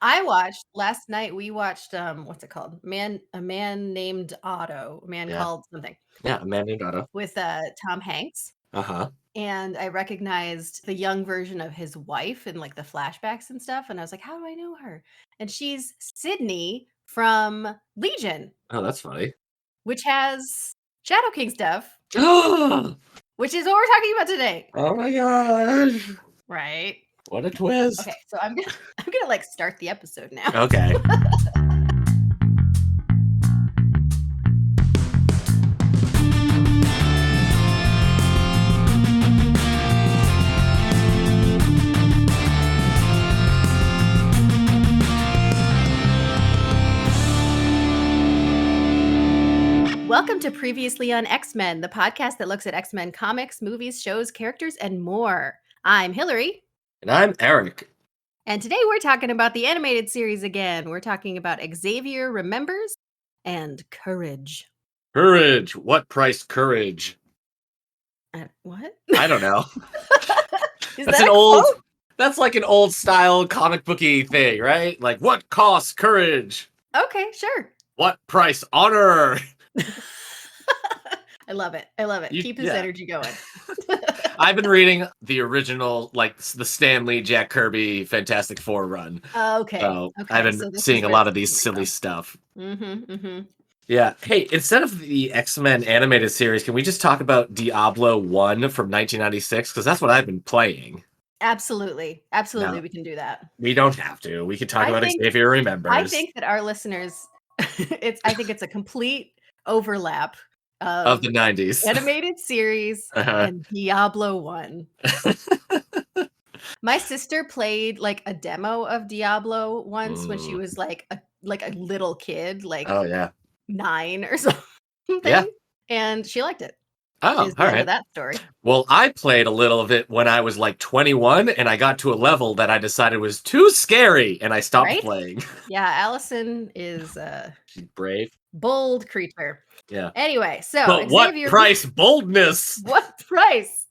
Last night we watched, what's it called? A Man Named Otto, A Man Yeah. Called Something, Yeah, A Man Named Otto. with, Tom Hanks, Uh-huh. and I recognized the young version of his wife in, like, the flashbacks and stuff, and I was like, "How do I know her?" And she's Sydney from Legion, Oh, that's funny. which has Shadow King stuff, Oh which is what we're talking about today, my gosh. right? What a twist. Okay, so I'm gonna, like, start the episode now. Okay. Welcome to Previously on X-Men, the podcast that looks at X-Men comics, movies, shows, characters, and more. I'm Hilary, And I'm Eric. and today we're talking about the animated series again. We're talking about Xavier Remembers and Courage. Courage. What price courage? What? I don't know. Is That's that an a old quote? That's like an old style comic booky thing, right? Like, what costs courage? Okay, sure. What price honor? I love it. I love it. Keep this Yeah. energy going. I've been reading the original, like the Stan Lee, Jack Kirby Fantastic Four run. Okay. So Okay. I've been So this seeing is a where lot this of these is silly coming stuff. from. Mm-hmm. Yeah. Hey, instead of the X-Men animated series, can we just talk about Diablo 1 from 1996? Because that's what I've been playing. Absolutely. Absolutely, No, we can do that. we don't have to. We could talk I about think Xavier Remembers. I think that our listeners I think it's a complete overlap of of the 90s. animated series Uh-huh. and Diablo 1. My sister played like a demo of Diablo once when she was like a little kid, like Oh, yeah. 9 or something, Yeah. and she liked it. Oh, Is all the end right. of that story. Well, I played a little of it when I was like 21, and I got to a level that I decided was too scary, and I stopped Right? playing. Yeah, Allison is She's brave. bold creature. Yeah. Anyway, so But what Xavier, price boldness? what price?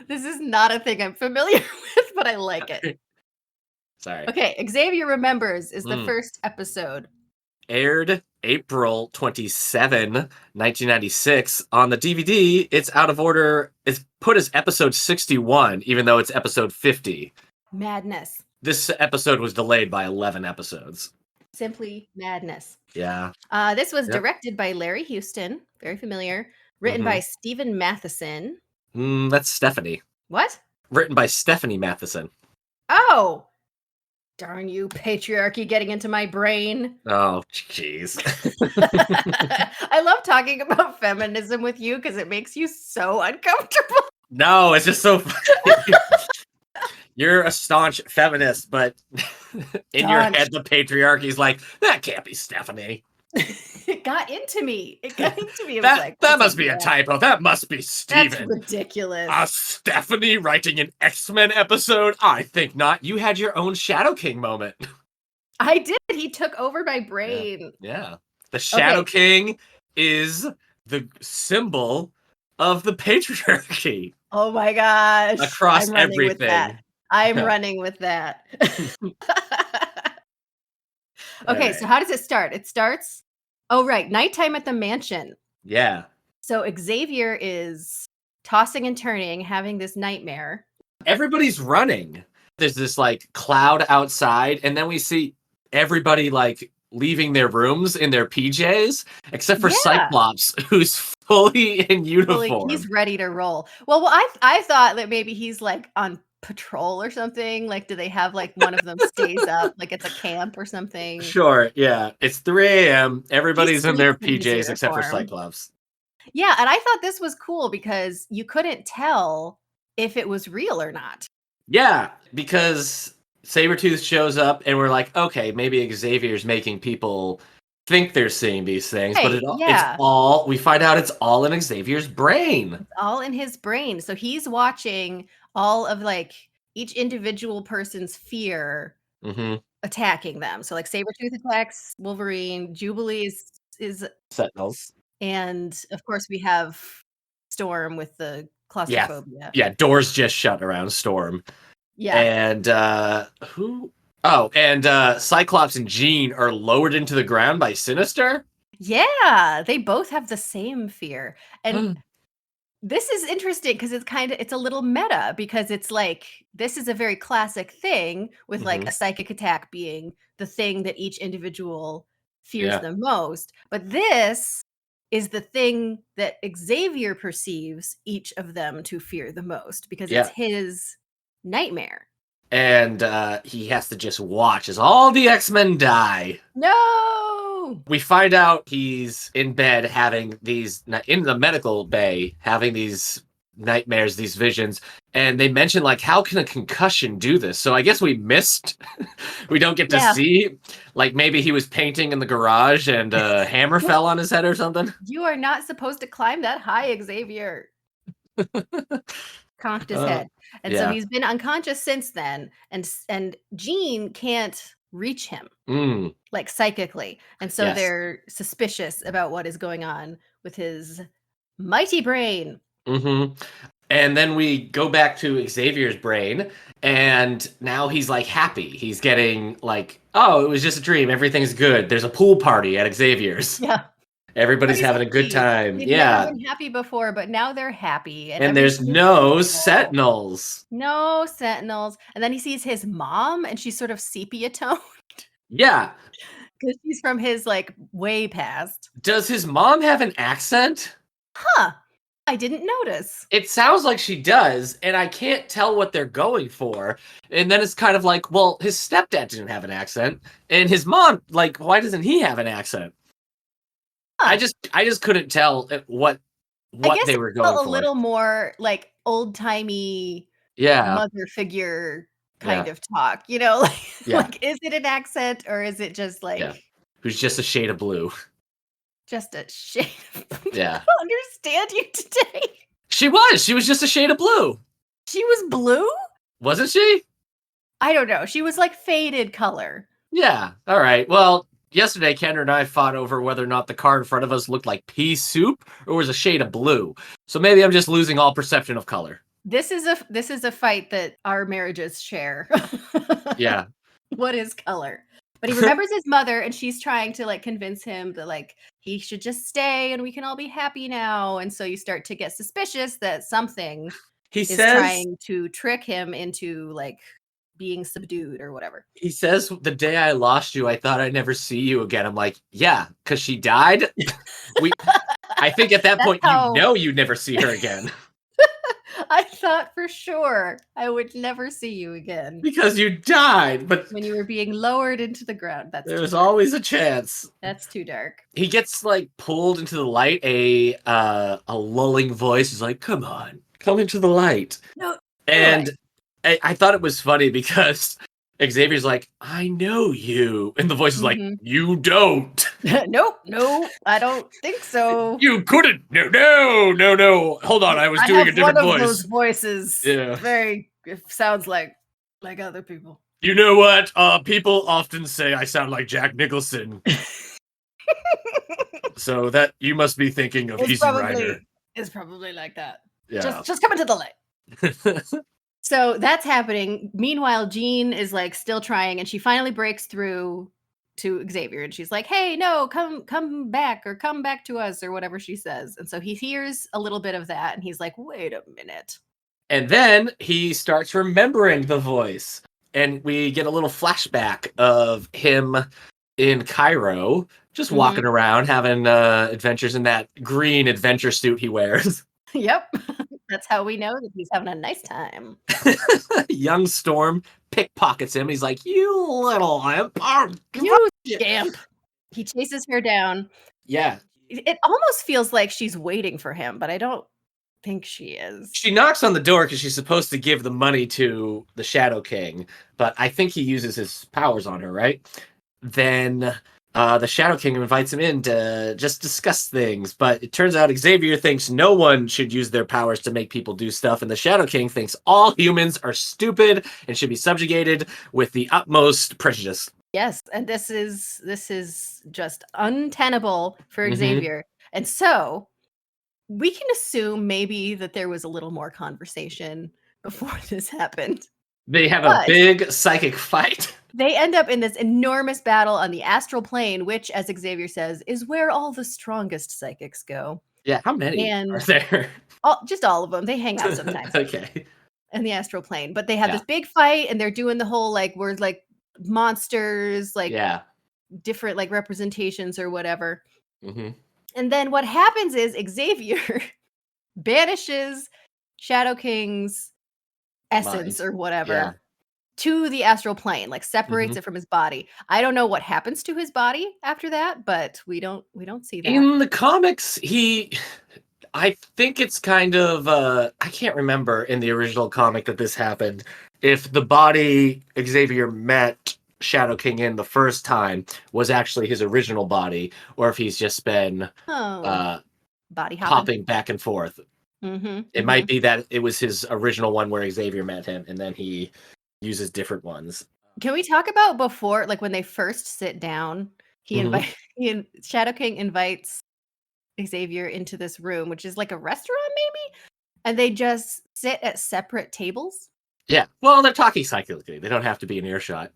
This is not a thing I'm familiar with, but I like it. Sorry. Okay, Xavier Remembers is the Mm. first episode. Aired April 27, 1996. On the DVD, it's out of order. It's put as episode 61, even though it's episode 50. Madness. This episode was delayed by 11 episodes. Simply madness. Yeah. This was Yep. directed by Larry Houston, very familiar. Written by Stephen Matheson. That's Stephanie. What? Written by Stephanie Matheson. Oh! Darn you, patriarchy getting into my brain. Oh, jeez. I love talking about feminism with you because it makes you so uncomfortable. No, it's just so funny. You're a staunch feminist, but in your head, the patriarchy's like, that can't be Stephanie. It got into me. It got into me. It was That, like, that must be a typo. That must be Steven. That's ridiculous. Stephanie writing an X-Men episode? I think not. You had your own Shadow King moment. I did. He took over my brain. Yeah. The Shadow King is the symbol of the patriarchy. Oh my gosh. Across I'm running everything. With that. I'm running with that. Okay, so how does it start? It starts, nighttime at the mansion. Yeah. So Xavier is tossing and turning, having this nightmare. Everybody's running. There's this like cloud outside, and then we see everybody like leaving their rooms in their PJs, except for Cyclops, who's fully in uniform. He's ready to roll. Well, I thought that maybe he's like on patrol or something. Like, do they have like one of them stays up, like it's a camp or something? Sure, yeah. It's 3 a.m. Everybody's in their PJs except for Cyclops. Yeah, and I thought this was cool because you couldn't tell if it was real or not. Yeah, because Sabretooth shows up and we're like, okay, maybe Xavier's making people think they're seeing these things, but it's all, we find out it's all in Xavier's brain. It's all in his brain. So he's watching all of like each individual person's fear attacking them. So like Sabretooth attacks Wolverine, Jubilee is Sentinels. And of course we have Storm with the claustrophobia. Yeah, doors just shut around Storm. Yeah. And who Oh, and Cyclops and Jean are lowered into the ground by Sinister? Yeah, they both have the same fear. And this is interesting because it's a little meta because it's like this is a very classic thing with like Hmm. a psychic attack being the thing that each individual fears Yeah. the most. But this is the thing that Xavier perceives each of them to fear the most because it's Yeah. his nightmare. And he has to just watch as all the X-Men die. No! We find out he's in bed having these, in the medical bay, having these nightmares, these visions. And they mention, like, how can a concussion do this? So I guess we missed, we don't get to Yeah. see, like, maybe he was painting in the garage and a hammer fell on his head or something. You are not supposed to climb that high, Xavier. Conked his Uh, head. And so yeah. he's been unconscious since then, and Jean can't reach him, Mm, like, psychically, and so yes. they're suspicious about what is going on with his mighty brain. Hmm. And then we go back to Xavier's brain, and now he's like happy. He's getting like, oh, it was just a dream. Everything's good. There's a pool party at Xavier's. Yeah. Everybody's Everybody's having a good happy. time. They've never Yeah. been happy before, but now they're happy, and And there's everything is no beautiful. sentinels. No sentinels, and then he sees his mom, and she's sort of sepia toned Yeah. because she's from his, like, way past. Does his mom have an accent? Huh, I didn't notice. It sounds like she does, and I can't tell what they're going for. And then it's kind of like, well, his stepdad didn't have an accent, and his mom, like, why doesn't he have an accent? Huh. I just couldn't tell I what guess they it were going felt a for. little more like old-timey Yeah, mother figure kind yeah, of talk, you know? yeah, Like, is it an accent or is it just, yeah. like, Who's just a shade of blue. just a shade of I Yeah. don't understand you today. She was just a shade of blue. She was blue? Wasn't she? I don't know, she was, like, faded color. Yeah. All right. Well, yesterday Kendra and I fought over whether or not the car in front of us looked like pea soup or was a shade of blue. So maybe I'm just losing all perception of color. This is a fight that our marriages share. Yeah. What is color? But he remembers his mother, and she's trying to, like, convince him that, like, he should just stay and we can all be happy now, and so you start to get suspicious that something He is says trying to trick him into, like, being subdued or whatever. he says the day I lost you, I thought I'd never see you again. I'm like, yeah, because she died. we I think at that That's point you how know you'd never see her again. I thought for sure I would never see you again Because you died, but when you were being lowered into the ground. That's too there's dark. always a chance. That's too dark. He gets like pulled into the light. A lulling voice is like, "Come on, come into the light." No, And anyway. I thought it was funny because Xavier's like, "I know you," and the voice is like, Mhm. "You don't. Nope, no, I don't think so. You couldn't. No, no, no, no. Hold on, I was I doing have a one different of those voice." voices. Yeah. Very it sounds like other people. You know what? People often say I sound like Jack Nicholson, so that you must be thinking of It's Easy Rider. probably it's probably like that. Yeah. Just come into the light. So that's happening. Meanwhile, Jean is like still trying, and she finally breaks through to Xavier, and she's like, "Hey, no, come back, or come back to us," or whatever she says. And so he hears a little bit of that, and he's like, "Wait a minute." And then he starts remembering the voice. And we get a little flashback of him in Cairo, just Mhm. walking around having adventures in that green adventure suit he wears. Yep. That's how we know that he's having a nice time. Young Storm pickpockets him. He's like, "You little imp." Oh, You scamp. He chases her down. yeah. It almost feels like she's waiting for him, but I don't think she is. She knocks on the door because she's supposed to give the money to the Shadow King, but I think he uses his powers on her, right? Then the Shadow King invites him in to just discuss things, but it turns out Xavier thinks no one should use their powers to make people do stuff, and the Shadow King thinks all humans are stupid and should be subjugated with the utmost prejudice. Yes, and this is just untenable for Hmm. Xavier. And so we can assume maybe that there was a little more conversation before this happened. They have a But big psychic fight. They end up in this enormous battle on the astral plane, which, as Xavier says, is where all the strongest psychics go. Yeah, how many are And there? just all of them. They hang out sometimes Okay. in the astral plane, but they have Yeah. this big fight and they're doing the whole like we're like monsters, like Yeah. different like representations or whatever. Mhm. And then what happens is Xavier banishes Shadow King's essence Mind. or Yeah. whatever to the astral plane, like separates Mhm. it from his body. I don't know what happens to his body after that, but we don't see that. In the comics, I think it's kind of I can't remember in the original comic that this happened. If the body Xavier met Shadow King in the first time was actually his original body, or if he's just been Oh, uh body hopping. hopping back and forth. Mhm. It might Mhm. be that it was his original one where Xavier met him, and then he uses different ones. Can we talk about before like when they first sit down, he Mhm. invite Shadow King invites Xavier into this room, which is like a restaurant maybe? And they just sit at separate tables? Yeah. Well, they're talking psychically. They don't have to be in earshot.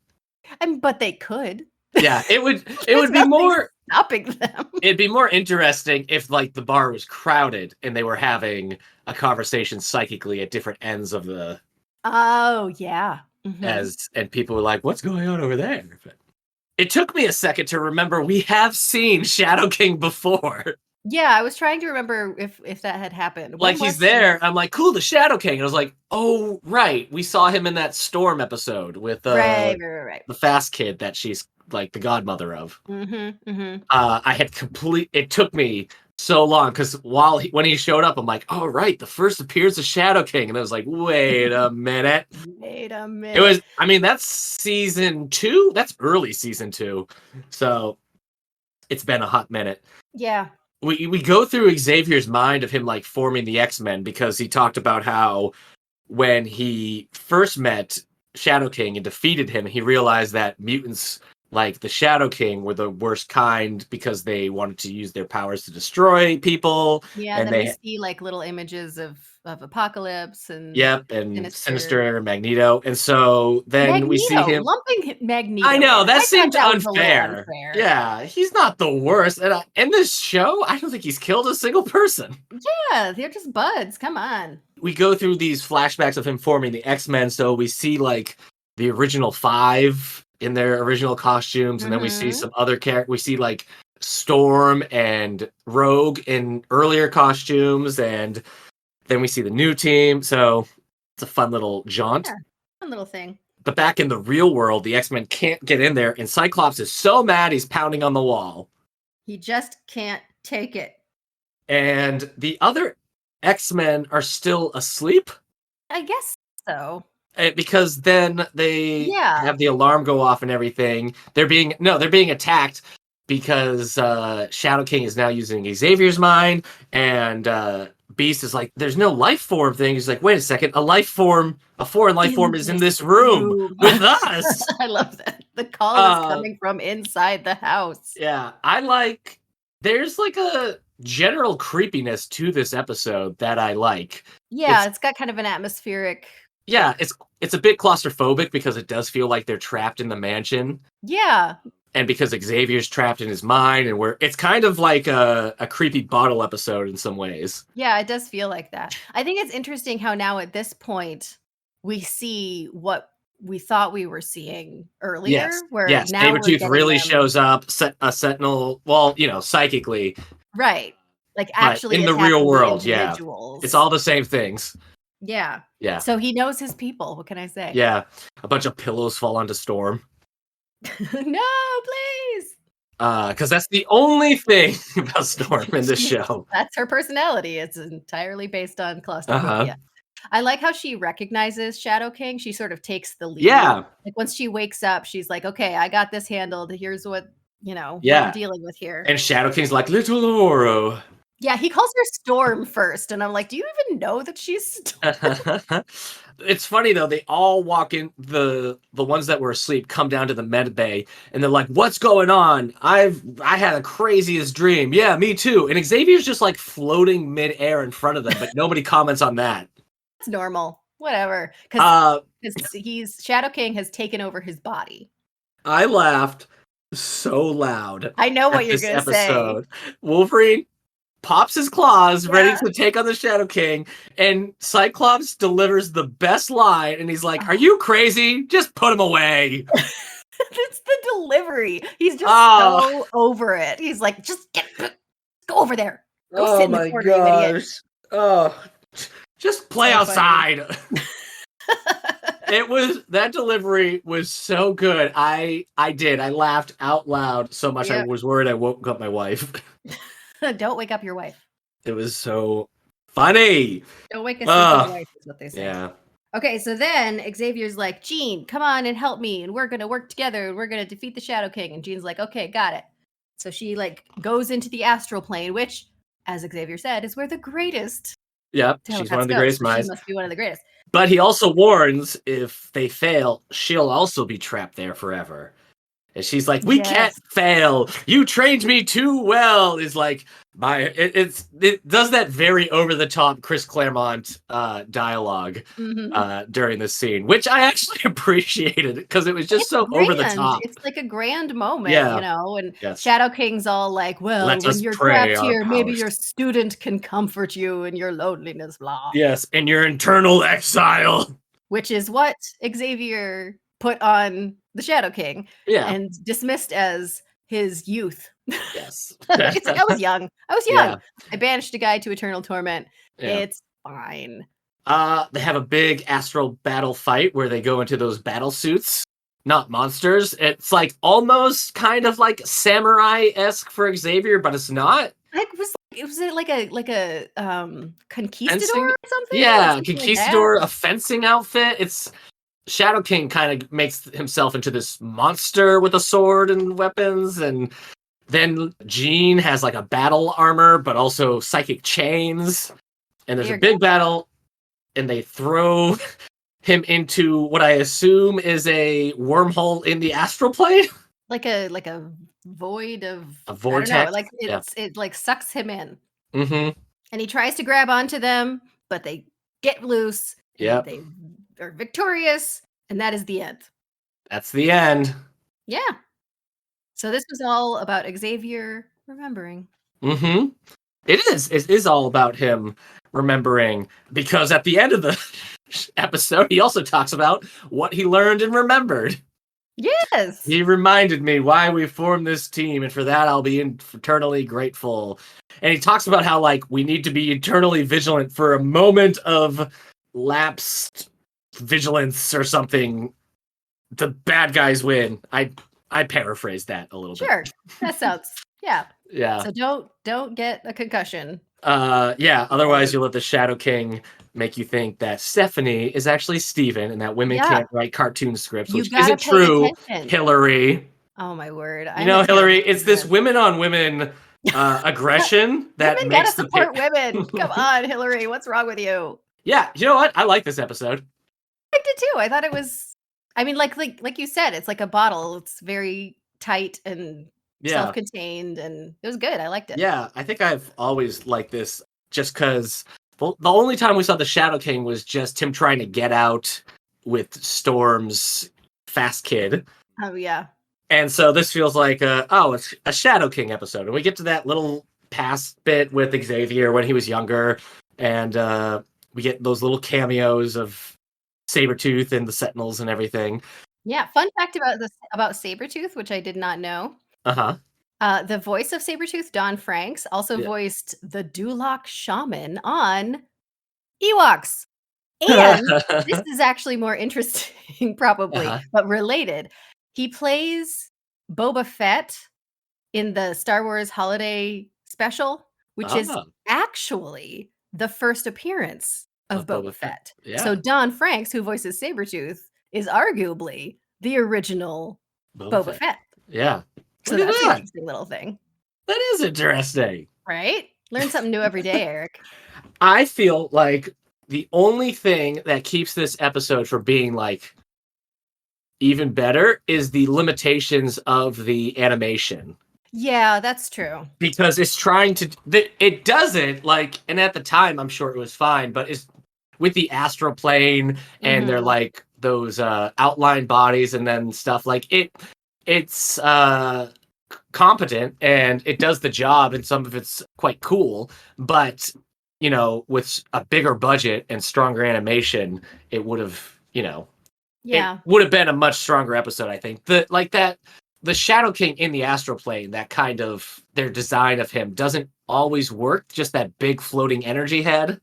But they could. Yeah, it There's would be nothing more stopping them. it'd be more interesting if like the bar was crowded and they were having a conversation psychically at different ends of the Oh, yeah. Mhm. as and people were like, "What's going on over there?" But it took me a second to remember we have seen Shadow King before. Yeah, I was trying to remember if that had happened. Like When he's was this? there. I'm like, "Cool, the Shadow King." And I was like, "Oh, right. We saw him in that Storm episode with Right, right, right, right. the fast kid that she's like the godmother of." Mhm, mhm. I had it took me so long because when he showed up, I'm like, oh, right, the first appearance of Shadow King. And I was like, wait a minute. Wait a It minute. was, I mean, that's season two. That's early season two. So it's been a hot minute. Yeah. We go through Xavier's mind of him like forming the X-Men because he talked about how when he first met Shadow King and defeated him, he realized that mutants like the Shadow King were the worst kind because they wanted to use their powers to destroy people, Yeah, and then we they see, like, little images of Apocalypse and yep, and Sinister. Sinister and Magneto, and so then we see Magneto, him. lumping I Magneto know in. that I thought seemed that was a little unfair. unfair. Yeah, he's not the worst, and in this show, I don't think he's killed a single person. Yeah, they're just buds, come on. We go through these flashbacks of him forming the X-Men, so we see like the original five in their original costumes, and then we see Mhm. some other characters. We see like Storm and Rogue in earlier costumes, and then we see the new team. So it's a fun little jaunt. Yeah, fun little thing. But back in the real world, the X-Men can't get in there, and Cyclops is so mad he's pounding on the wall. He just can't take it. And the other X-Men are still asleep. I guess so. Because then they Yeah. have the alarm go off and everything. They're being attacked because Shadow King is now using Xavier's mind, and Beast is like, "There's no life form thing." He's like, "Wait a second, a foreign life form In is in this this room room. with us." I love that. The call is uh, coming from inside the house. yeah, I like. There's like a general creepiness to this episode that I like. Yeah, It's it's got kind of an atmospheric. yeah, it's a bit claustrophobic because it does feel like they're trapped in the mansion, Yeah. and because Xavier's trapped in his mind, and it's kind of like a creepy bottle episode in some ways. Yeah, it does feel like that. I think it's interesting how now at this point we see what we thought we were seeing earlier, Yes, where yes, now we're Sabretooth getting really them shows up, a sentinel. Well, psychically, right. Like but actually in the real attacking the world, yeah, it's individuals. all the same things. Yeah. Yeah, So he knows his people. What can I say? yeah. A bunch of pillows fall onto Storm. No, please. Because that's the only thing about Storm in this show. That's her personality. It's entirely based on Uh huh. claustrophobia. I like how she recognizes Shadow King. She sort of takes the lead. Yeah, Like once she wakes up, she's like, "Okay, I got this handled. Here's what we're yeah. dealing with here." And Shadow King's like, "Little Oro." Yeah, he calls her Storm first, and I'm like, "Do you even know that she's Storm?" It's funny though, they all walk in, the ones that were asleep come down to the med bay, and they're like, "What's going on? I had the craziest dream." Yeah, me too. And Xavier's just like floating midair in front of them, but nobody comments on that. It's normal. Whatever. Because Uh he's Shadow King has taken over his body. I laughed so loud I know at what you're this gonna say. episode. Wolverine pops his claws, ready Yeah. to take on the Shadow King, and Cyclops delivers the best line, and he's like, "Are you crazy? Just put him away." It's the delivery. He's just Oh, so over it. He's like, "Just go over there. Go sit oh in the my corner, you idiot." gosh. Oh, just play So funny. outside. That delivery was so good. I laughed out loud so much I Yep. was worried I woke up my wife. Don't wake up your wife. It was so funny. Don't wake a sleeping Oh, wife is what they say. yeah. Okay, so then Xavier's like, "Jean, come on and help me, and we're gonna work together, and we're gonna defeat the Shadow King." And Jean's like, "Okay, got it." So she like goes into the astral plane, which, as Xavier said, is where the greatest Yep, she's one telepaths of the go. greatest So she minds. must be one of the greatest. But he also warns if they fail, she'll also be trapped there forever. And she's like, "We can't Yes. fail. You trained me too well." Is like it does that very over the top Chris Claremont dialogue Mhm. during this scene, which I actually appreciated because it was just It's so over the grand. top. It's like a grand moment, Yeah. and Yes. Shadow King's all like, "Well, Let when us you're pray trapped our here, maybe powers. your student can comfort you in your loneliness, blah." Yes, in your internal exile. Which is what Xavier put on the Shadow King Yeah. and dismissed as his youth. Yes. It's like, I was young. I was Yeah. young. I banished a guy to eternal torment. Yeah. It's fine. They have a big astral battle fight where they go into those battle suits, not monsters. It's like almost kind of like samurai-esque for Xavier, but it's not. Was it like a conquistador Fencing? or something? Like Yeah, something like that? conquistador, a fencing outfit. It's Shadow King kind of makes himself into this monster with a sword and weapons, and then Jean has like a battle armor, but also psychic chains. And there's a There you go. big battle, and they throw him into what I assume is a wormhole in the astral plane. Like a void of, A I don't know, vortex. like Yeah. it like sucks him in. Mm-hmm. And he tries to grab onto them, but they get loose and Yep. they are victorious, and that is the end. That's the end. Yeah. So this was all about Xavier remembering. Mm-hmm. It is. It is all about him remembering, because at the end of the episode, he also talks about what he learned and remembered. Yes. He reminded me why we formed this team, and for that I'll be eternally grateful. And he talks about how like we need to be eternally vigilant for a moment of lapsed vigilance or something. The bad guys win. I paraphrased that a little Sure. bit. That sounds yeah. Yeah. So don't get a concussion. Yeah, otherwise you'll let the Shadow King make you think that Stephanie is actually Steven and that women Yeah. can't write cartoon scripts, You which gotta isn't pay true, attention. Hillary. Oh my word. You I'm know, a terrible Hillary, it's this person. women on women aggression that Women gotta makes the support women. Come on, Hillary. What's wrong with you? Yeah, you know what? I like this episode. I liked it too. I thought it was, I mean, like you said, it's like a bottle. It's very tight and Yeah. self-contained, and it was good. I liked it. Yeah, I think I've always liked this just because the only time we saw the Shadow King was just him trying to get out with Storm's fast kid. Oh yeah. And so this feels like it's a Shadow King episode. And we get to that little past bit with Xavier when he was younger. And we get those little cameos of Sabretooth and the Sentinels and everything. Yeah. Fun fact about Sabretooth, which I did not know. Uh-huh. The voice of Sabretooth, Don Franks, also voiced the Duloc shaman on Ewoks. And this is actually more interesting, probably, but related. He plays Boba Fett in the Star Wars Holiday Special, which is actually the first appearance of Boba Fett. Yeah. So Don Franks, who voices Sabretooth, is arguably the original Boba Fett. Yeah. So that's an interesting little thing. That is interesting. Right? Learn something new every day, Eric. I feel like the only thing that keeps this episode from being like even better is the limitations of the animation. Yeah, that's true. Because it's trying to, it doesn't like, and at the time I'm sure it was fine, but it's with the astral plane and they're like those outline bodies and then stuff like it it's competent and it does the job, and some of it's quite cool, but with a bigger budget and stronger animation, it would have, it Yeah. would have been a much stronger episode, I think. The Shadow King in the astral plane, that kind of their design of him doesn't always work, just that big floating energy head.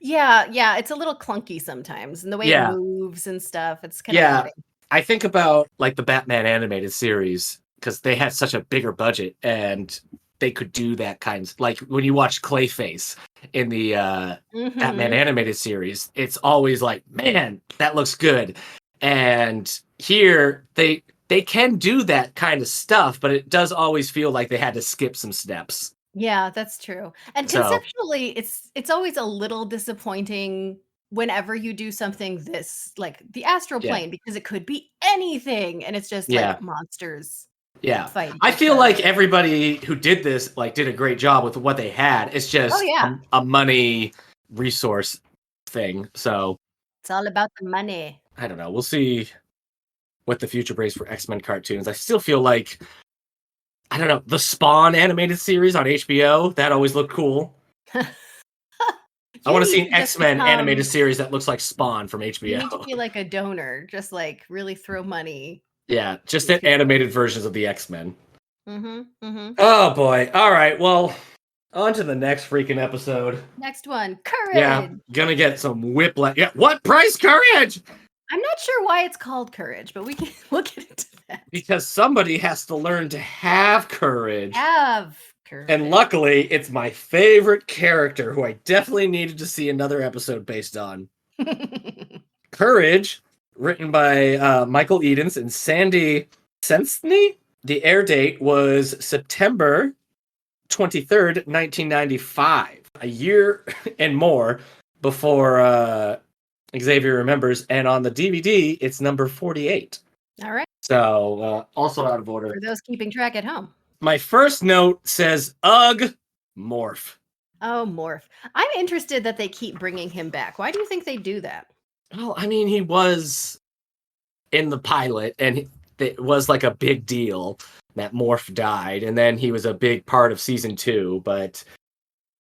Yeah, it's a little clunky sometimes, and the way it Yeah. moves and stuff, it's kind of odd. I think about like the Batman animated series, because they had such a bigger budget and they could do that like when you watch Clayface in the Batman animated series, it's always like, man, that looks good. And here they can do that kind of stuff, but it does always feel like they had to skip some steps. Yeah, that's true. And conceptually, it's always a little disappointing whenever you do something this like the astral plane, because it could be anything, and it's just like monsters. Yeah. Fighting I each feel other. like everybody who did this like did a great job with what they had. It's just a money resource thing. So it's all about the money. I don't know. We'll see what the future brings for X-Men cartoons. I still feel like, I don't know, the Spawn animated series on HBO, that always looked cool. I want to see an X-Men animated series that looks like Spawn from HBO. You need to be like a donor, just like really throw money. Yeah, just in animated versions of the X-Men. Mm-hmm. Oh boy. All right, well, on to the next freaking episode. Next one, Courage. Yeah, gonna get some whiplash. Yeah, what price Courage? I'm not sure why it's called Courage, but we'll get into that. Because somebody has to learn to have courage. Have courage. And luckily, it's my favorite character who I definitely needed to see another episode based on. Courage, written by Michael Edens and Sandy Senstny. The air date was September 23rd, 1995. A year and more before Xavier Remembers. And on the DVD, it's number 48. All right. So, also out of order. For those keeping track at home. My first note says, ugh, Morph. Oh, Morph. I'm interested that they keep bringing him back. Why do you think they do that? Well, I mean, he was in the pilot, and it was like a big deal that Morph died, and then he was a big part of season 2, but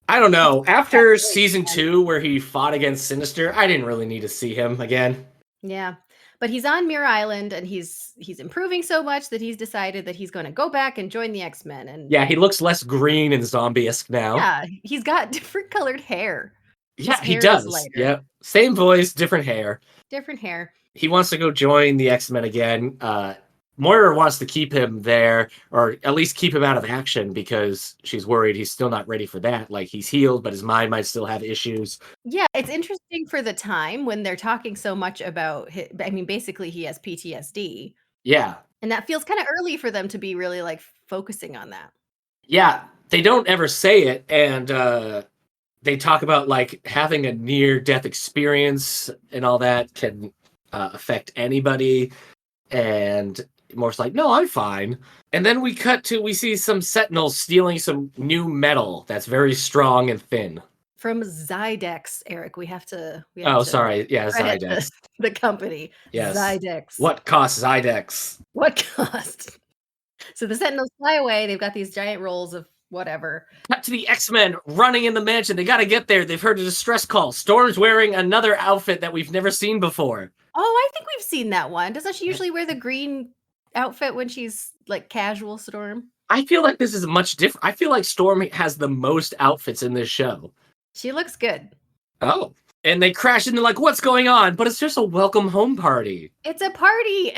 I don't know. After season 2, where he fought against Sinister, I didn't really need to see him again. Yeah. But he's on Muir Island, and he's improving so much that he's decided that he's going to go back and join the X-Men. And yeah, he looks less green and zombie-esque now. Yeah, he's got different colored hair. Yeah, he does. Yeah, same voice, different hair. Different hair. He wants to go join the X-Men again. Moira wants to keep him there, or at least keep him out of action, because she's worried he's still not ready for that. Like, he's healed, but his mind might still have issues. Yeah, it's interesting for the time when they're talking so much about basically he has PTSD. Yeah. And that feels kind of early for them to be really like focusing on that. Yeah, they don't ever say it, and they talk about like having a near-death experience and all that can affect anybody, and Morph's like, no, I'm fine. And then we see some Sentinels stealing some new metal that's very strong and thin. From Zydex, Eric. We have to sorry. Yeah, Zydex. The company. Yes. Zydex. What costs Zydex? What cost? So the Sentinels fly away. They've got these giant rolls of whatever. Cut to the X-Men running in the mansion. They got to get there. They've heard a distress call. Storm's wearing another outfit that we've never seen before. Oh, I think we've seen that one. Doesn't she usually wear the green outfit when she's like casual, Storm? I feel like this is much different. I feel like Storm has the most outfits in this show. She looks good. Oh. And they crash into like, what's going on? But it's just a welcome home party. It's a party.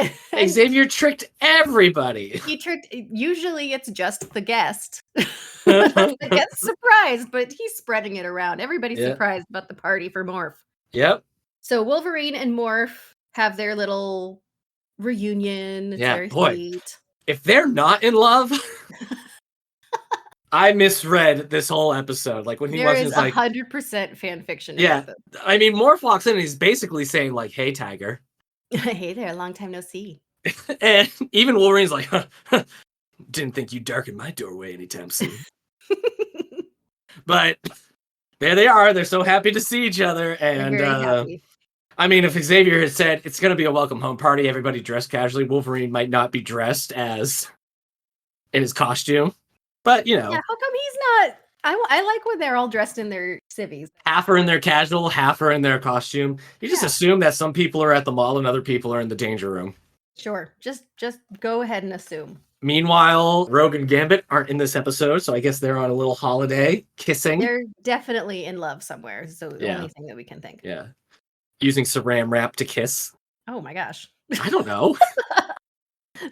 Xavier tricked everybody. Usually it's just the guest that gets surprised, but he's spreading it around. Everybody's surprised about the party for Morph. Yep. So Wolverine and Morph have their little reunion. It's very sweet. If they're not in love, I misread this whole episode. Like when he wasn't like 100% fan fiction. Yeah, I mean, Morph walks in and he's basically saying like, "Hey, Tiger." Hey there, long time no see. And even Wolverine's like, "Didn't think you'd darken my doorway anytime soon." But there they are. They're so happy to see each other, and I mean, if Xavier had said it's going to be a welcome home party, everybody dressed casually, Wolverine might not be dressed as in his costume. But, Yeah, how come he's not? I like when they're all dressed in their civvies. half are in their casual, half are in their costume. You just assume that some people are at the mall and other people are in the danger room. Sure. Just go ahead and assume. Meanwhile, Rogue and Gambit aren't in this episode, so I guess they're on a little holiday kissing. They're definitely in love somewhere. So the only thing that we can think. Yeah. Using saran wrap to kiss. Oh my gosh. I don't know.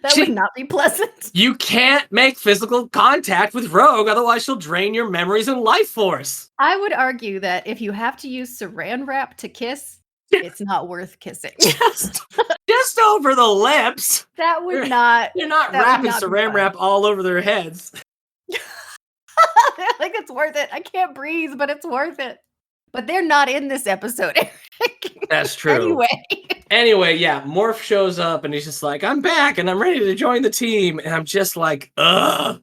That would not be pleasant. You can't make physical contact with Rogue, otherwise she'll drain your memories and life force. I would argue that if you have to use saran wrap to kiss, it's not worth kissing. Just over the lips. That would not. You're not wrapping saran wrap all over their heads. Like it's worth it. I can't breathe, but it's worth it. But they're not in this episode, Eric. That's true. Anyway, yeah, Morph shows up and he's just like, I'm back and I'm ready to join the team. And I'm just like, ugh,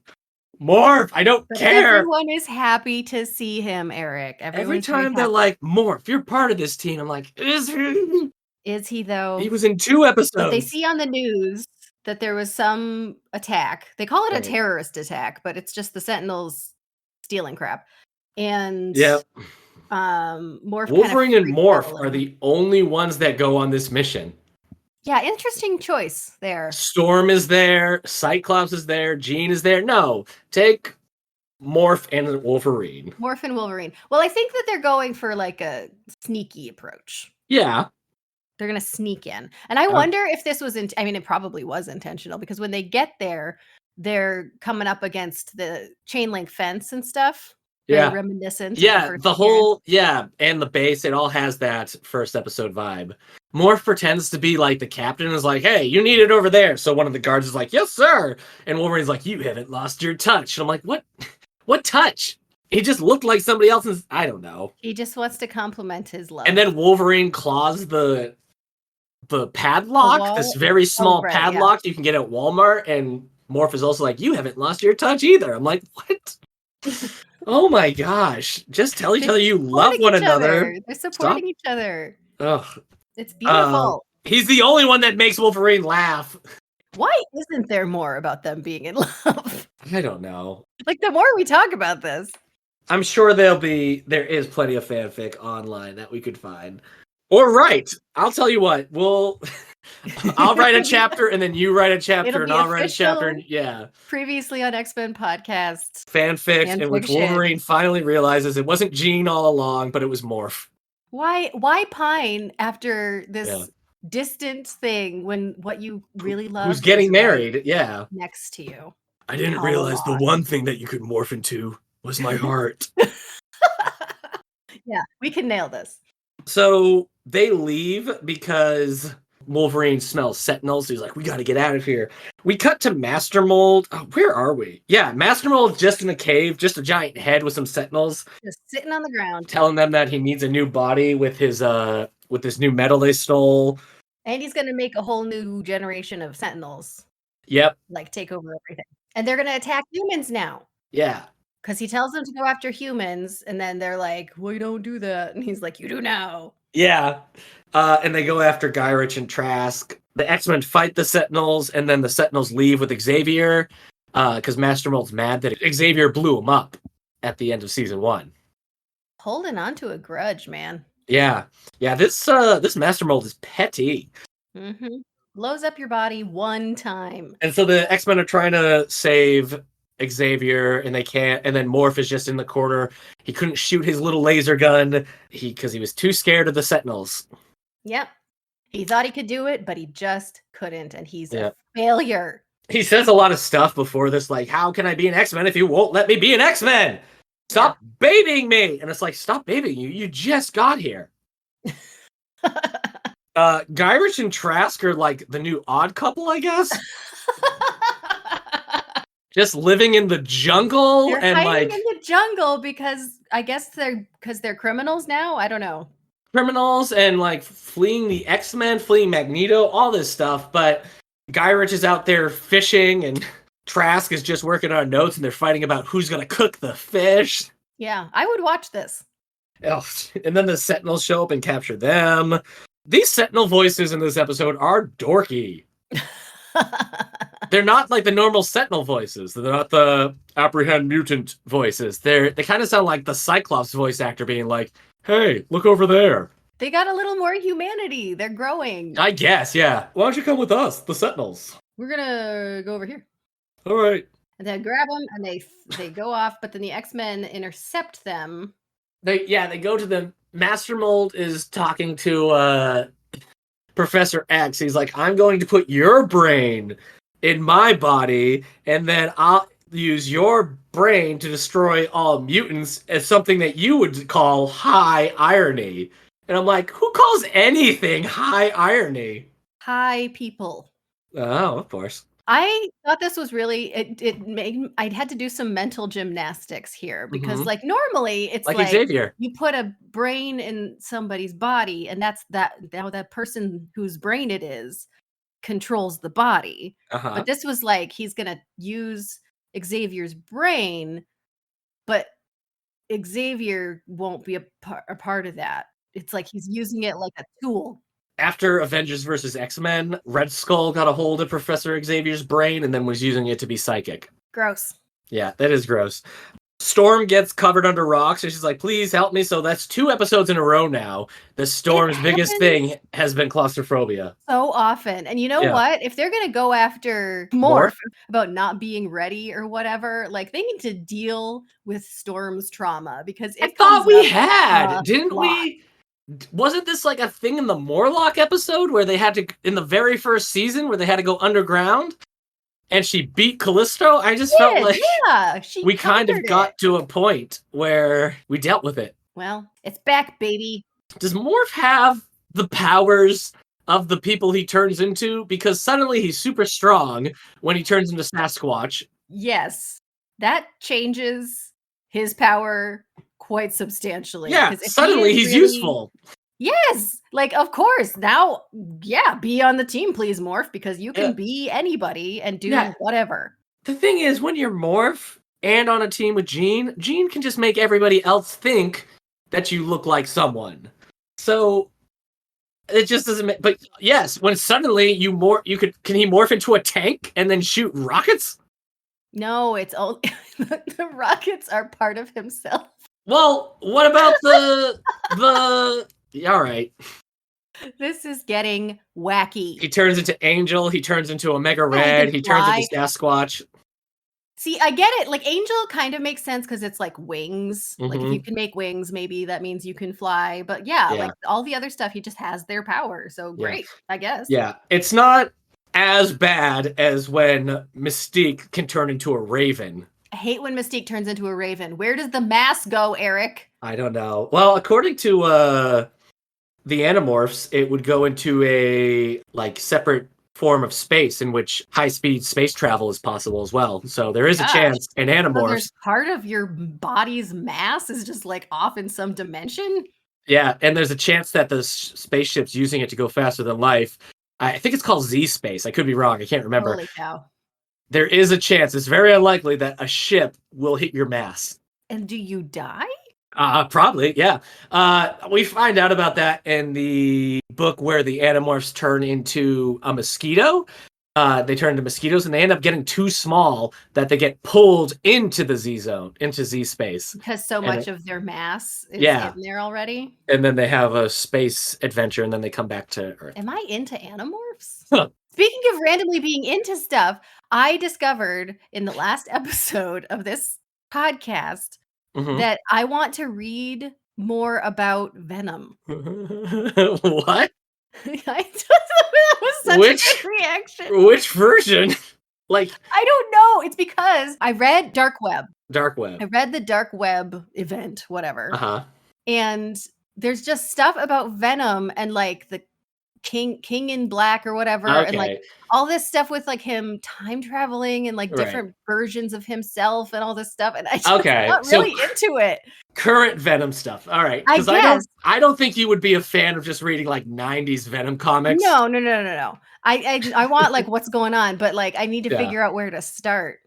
Morph, I don't care. Everyone is happy to see him, Eric. Every time they're like, Morph, you're part of this team. I'm like, is he? Is he though? He was in 2 episodes. But they see on the news that there was some attack. They call it a terrorist attack, but it's just the Sentinels stealing crap. And Morph Wolverine and Morph are the only ones that go on this mission. Yeah, interesting choice there. Storm is there, Cyclops is there, Jean is there. No, take Morph and Wolverine. Morph and Wolverine. Well, I think that they're going for like a sneaky approach. Yeah. They're going to sneak in. And I wonder if this was, I mean, it probably was intentional because when they get there, they're coming up against the chain link fence and stuff. Yeah. Reminiscent. Yeah, the whole, and the base, it all has that first episode vibe. Morph pretends to be like the captain and is like, hey, you need it over there. So one of the guards is like, yes, sir. And Wolverine's like, you haven't lost your touch. And I'm like, what touch? He just looked like somebody else's, I don't know. He just wants to compliment his love. And then Wolverine claws the padlock, this very small padlock you can get at Walmart. And Morph is also like, you haven't lost your touch either. I'm like, what? Oh my gosh. Just tell each other you love one another. They're supporting each other. Ugh. It's beautiful. He's the only one that makes Wolverine laugh. Why isn't there more about them being in love? I don't know. Like, the more we talk about this. I'm sure there is plenty of fanfic online that we could find. Or write. I'll tell you what, I'll write a chapter and then you write a chapter and I'll write a chapter. And, Previously on X-Men podcasts. Fanfic in which Wolverine finally realizes it wasn't Jean all along, but it was Morph. Why pine after this distant thing when what you really love who's getting married? Yeah. Next to you. I didn't realize the one thing that you could morph into was my heart. Yeah, we can nail this. So they leave because Wolverine smells Sentinels. So he's like, we got to get out of here. We cut to Master Mold. Oh, where are we? Yeah, Master Mold just in a cave, just a giant head with some Sentinels. Just sitting on the ground. Telling them that he needs a new body with his this new metal they stole. And he's going to make a whole new generation of Sentinels. Yep. Like take over everything. And they're going to attack humans now. Yeah. Because he tells them to go after humans, and then they're like, we don't do that. And he's like, you do now. Yeah. And they go after Gyrich and Trask. The X-Men fight the Sentinels, and then the Sentinels leave with Xavier, because Master Mold's mad that Xavier blew him up at the end of season 1. Holding on to a grudge, man. Yeah. Yeah, this Master Mold is petty. Mm-hmm. Blows up your body one time. And so the X-Men are trying to save Xavier, and they can't, and then Morph is just in the corner. He couldn't shoot his little laser gun because he was too scared of the Sentinels. Yep. He thought he could do it, but he just couldn't, and he's a failure. He says a lot of stuff before this, like, how can I be an X-Men if you won't let me be an X-Men? Stop babying me! And it's like, stop babying you. You just got here. Gyrich and Trask are like the new odd couple, I guess. Just living in the jungle. They're and hiding in the jungle because I guess they're criminals now. I don't know. Criminals and like fleeing the X-Men, fleeing Magneto, all this stuff. But Gyrich is out there fishing and Trask is just working on notes and they're fighting about who's going to cook the fish. Yeah, I would watch this. Oh, and then the Sentinels show up and capture them. These Sentinel voices in this episode are dorky. They're not like the normal Sentinel voices. They're not the apprehend mutant voices. They kind of sound like the Cyclops voice actor being like, "Hey, look over there." They got a little more humanity. They're growing. I guess, yeah. Why don't you come with us, the Sentinels? We're gonna go over here. All right. And they grab them and they go off, but then the X-Men intercept them. They go to the Master Mold is talking to Professor X. He's like, I'm going to put your brain in my body, and then I'll use your brain to destroy all mutants as something that you would call high irony. And I'm like, who calls anything high irony? High people. Oh, of course. I thought this was really it made I'd had to do some mental gymnastics here because like normally it's like Xavier. you put a brain in somebody's body and that's now that person whose brain it is controls the body. But this was like he's gonna use Xavier's brain, but Xavier won't be a part of that. It's like he's using it like a tool. After Avengers vs. X-Men, Red Skull got a hold of Professor Xavier's brain and then was using it to be psychic. Gross. Yeah, that is gross. Storm gets covered under rocks and she's like, please help me. So that's 2 episodes in a row now. The Storm's biggest thing has been claustrophobia. So often. And you know what? If they're going to go after Morph about not being ready or whatever, like they need to deal with Storm's trauma because I thought we had, didn't we? Wasn't this like a thing in the Morlock episode where they had to, in the very first season, where they had to go underground and she beat Callisto? I just felt like we kind of got to a point where we dealt with it. Well, it's back, baby. Does Morph have the powers of the people he turns into? Because suddenly he's super strong when he turns into Sasquatch. Yes, that changes his power quite substantially. Yeah, suddenly he's useful. Yes, like of course. Now, be on the team, please, Morph, because you can be anybody and do whatever. The thing is, when you're Morph and on a team with Jean can just make everybody else think that you look like someone. So it just doesn't make. But yes, when suddenly can he morph into a tank and then shoot rockets? No, it's all the rockets are part of himself. Well, what about the all right. This is getting wacky. He turns into Angel, he turns into Omega Red, he turns into Sasquatch. See, I get it. Like Angel kind of makes sense because it's like wings. Like if you can make wings, maybe that means you can fly. But like all the other stuff, he just has their power. So great, I guess. Yeah, it's not as bad as when Mystique can turn into a raven. I hate when Mystique turns into a raven. Where does the mask go, Eric? I don't know. Well, according to the Animorphs, it would go into a separate form of space in which high-speed space travel is possible as well. So there is a chance in Animorphs. So there's part of your body's mass is just like off in some dimension? Yeah, and there's a chance that the spaceship's using it to go faster than life. I think it's called Z-Space. I could be wrong. I can't remember. Holy cow. There is a chance. It's very unlikely that a ship will hit your mass. And do you die? Probably, yeah. We find out about that in the book where the Animorphs turn into a mosquito. They turn into mosquitoes and they end up getting too small that they get pulled into the Z-zone, into Z-space. Because so much of their mass is in there already? And then they have a space adventure and then they come back to Earth. Am I into Animorphs? Speaking of randomly being into stuff, I discovered in the last episode of this podcast that I want to read more about Venom. What? That was such a good reaction. Which version? I don't know. It's because I read Dark Web. I read the Dark Web event, whatever. And there's just stuff about Venom and like the King in Black or whatever, and like all this stuff with like him time traveling and like different versions of himself and all this stuff, and I just not really into it. Current Venom stuff. All right, because I don't think you would be a fan of just reading like 90s Venom comics. No. I want like what's going on, but like I need to figure out where to start.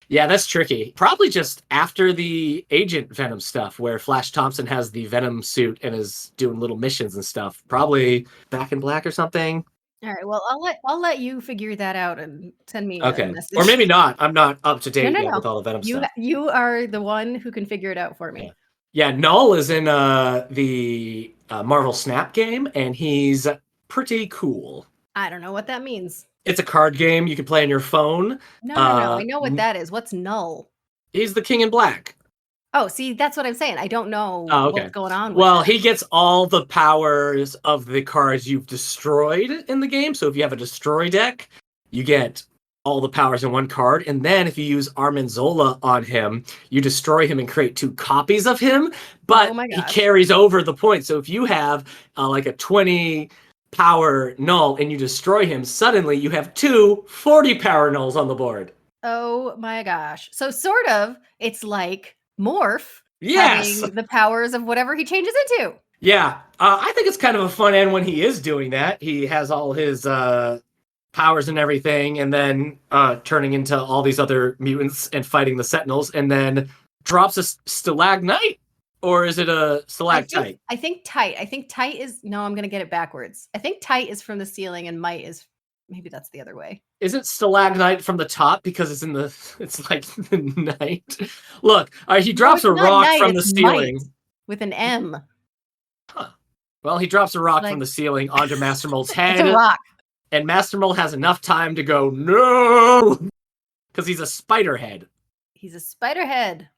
Yeah, that's tricky. Probably just after the Agent Venom stuff, where Flash Thompson has the Venom suit and is doing little missions and stuff. Probably Back in Black or something. All right. Well, I'll let you figure that out and send me a Okay. Or message. maybe not. I'm not up to No, date no, yet no. with all the Venom stuff. You are the one who can figure it out for Yeah. me. Yeah, Null is in the Marvel Snap game, and he's pretty cool. I don't know what that means. It's a card game you can play on your phone. No, no, no. I know what that is. What's null? He's the King in Black. Oh, see, that's what I'm saying. I don't know Oh, okay. what's going on with Well, that. he gets all the powers of the cards you've destroyed in the game. So if you have a destroy deck, you get all the powers in one card. And then if you use Armanzola on him, you destroy him and create 2 copies of him. But Oh my he gosh. carries over the points. So if you have like a 20 power null and you destroy him, suddenly you have 2 40 power nulls on the board. Oh my gosh. So sort of, it's like Morph Yes. having the powers of whatever he changes into. Yeah, I think it's kind of a fun end when he is doing that. He has all his powers and everything, and then turning into all these other mutants and fighting the Sentinels, and then drops a stalagmite, or is it a stalactite? I think tight. I think tight is no. I'm gonna get it backwards. I think tight is from the ceiling, and mite is maybe that's the other way. Isn't stalagmite from the top because it's in the? It's like the night. Look, he drops a rock from the ceiling with an M. Huh. Well, he drops a rock from the ceiling onto Master Mold's head. It's a rock. And Master Mold has enough time to go, no! Because he's a spider head. He's a spider head.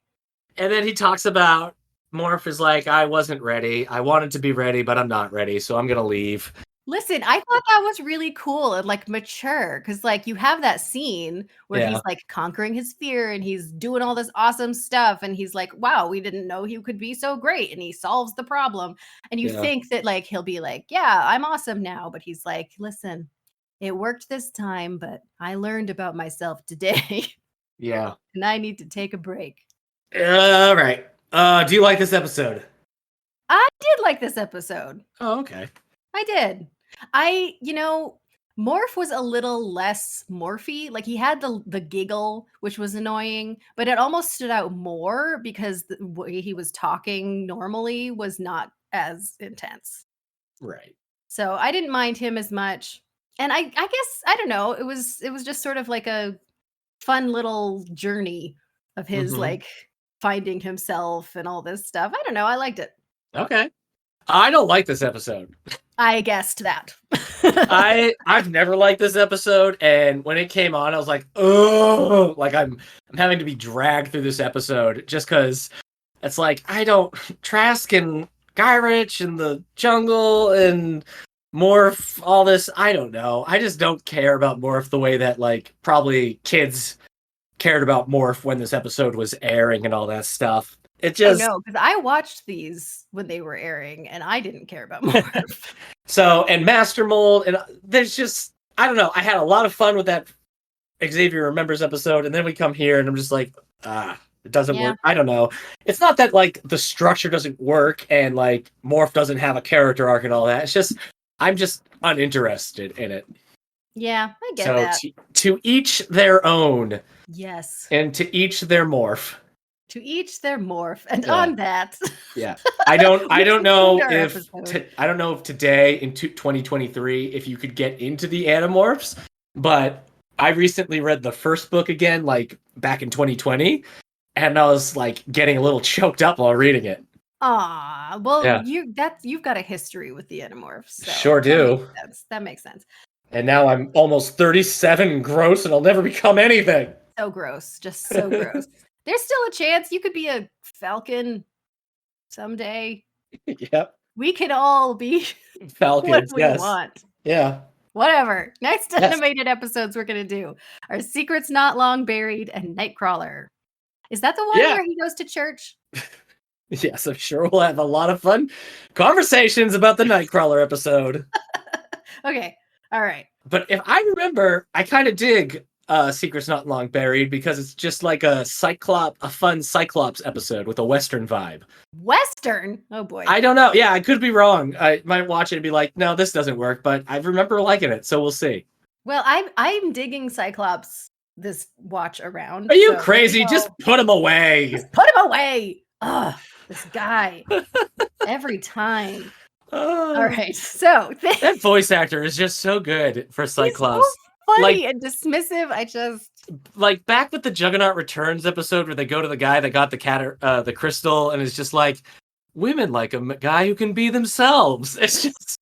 And then he talks about Morph is like, I wasn't ready. I wanted to be ready, but I'm not ready, so I'm going to leave. Listen, I thought that was really cool and like mature because like you have that scene where he's like conquering his fear and he's doing all this awesome stuff and he's like, wow, we didn't know he could be so great, and he solves the problem. And you think that like he'll be like, yeah, I'm awesome now, but he's like, listen, it worked this time, but I learned about myself today. Yeah. And I need to take a break. All right. Do you like this episode? I did like this episode. Oh, okay. I did. Morph was a little less morphy. Like he had the giggle, which was annoying, but it almost stood out more because the way he was talking normally was not as intense. Right. So I didn't mind him as much. And I guess, I don't know, it was just sort of like a fun little journey of his like finding himself and all this stuff. I don't know. I liked it. Okay. I don't like this episode. I guessed that. I've never liked this episode, and when it came on, I was like, oh, like I'm having to be dragged through this episode just because it's like Trask and Gyrich and the jungle and Morph, all this. I don't know. I just don't care about Morph the way that like probably kids cared about Morph when this episode was airing and all that stuff. It just because I watched these when they were airing and I didn't care about Morph. So, and Master Mold, and there's just, I don't know. I had a lot of fun with that Xavier Remembers episode, and then we come here and I'm just like, it doesn't work. I don't know. It's not that like the structure doesn't work and like Morph doesn't have a character arc and all that. It's just, I'm just uninterested in it. Yeah, I get that. To each their own. Yes. And to each their Morph. To each their Morph, and on that, I don't know if today in 2023 if you could get into the Animorphs, but I recently read the first book again, like back in 2020, and I was like getting a little choked up while reading it. Well, you've got a history with the Animorphs. So sure do. That makes sense. And now I'm almost 37, gross, and I'll never become anything. So gross, just so gross. There's still a chance you could be a Falcon someday. Yep. We could all be Falcons. what we want. Yeah. Whatever. Next animated episodes we're going to do are Secrets Not Long Buried and Nightcrawler. Is that the one where he goes to church? Yes, I'm sure we'll have a lot of fun conversations about the Nightcrawler episode. Okay. All right. But if I remember, I kind of dig Secrets Not Long Buried because it's just like a fun Cyclops episode with a Western vibe. Western? Oh boy. I don't know. Yeah, I could be wrong. I might watch it and be like, no, this doesn't work, but I remember liking it, so we'll see. Well, I'm digging Cyclops this watch around. Are you so crazy? Just put him away. Just put him away. Ugh, this guy. Every time. All right. So that voice actor is just so good for Cyclops. He's so funny and dismissive. I just like back with the Juggernaut Returns episode where they go to the guy that got the crystal and is just like, women like a guy who can be themselves. It's just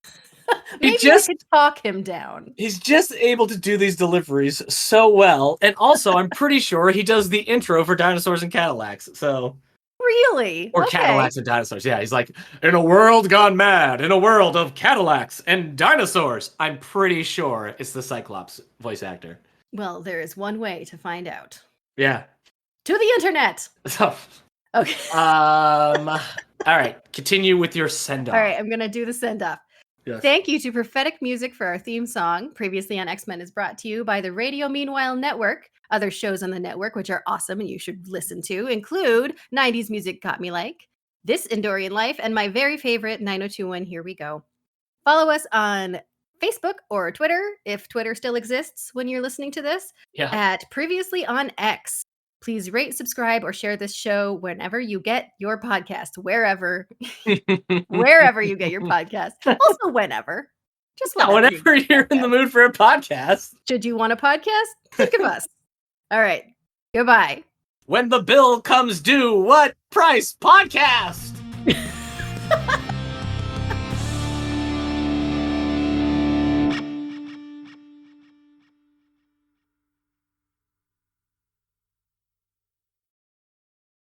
maybe I could talk him down. He's just able to do these deliveries so well, and also I'm pretty sure he does the intro for Dinosaurs and Cadillacs. So really, or Cadillacs and dinosaurs. Yeah, he's like, in a world gone mad, in a world of Cadillacs and dinosaurs. I'm pretty sure it's the Cyclops voice actor. Well, there is one way to find out. Yeah. To the internet. Okay. All right. Continue with your send-off. All right, I'm going to do the send-off. Yes. Thank you to Prophetic Music for our theme song. Previously on X-Men is brought to you by the Radio Meanwhile Network. Other shows on the network, which are awesome and you should listen to, include 90s Music Got Me Like, This Endorian Life, and my very favorite 9021 Here We Go. Follow us on Facebook or Twitter, if Twitter still exists when you're listening to this, at Previously on X. Please rate, subscribe, or share this show whenever you get your podcast, wherever you get your podcast. Also, whenever. Just whenever you're in the mood for a podcast. Should you want a podcast? Think of us. All right. Goodbye. When the bill comes due, what price podcast?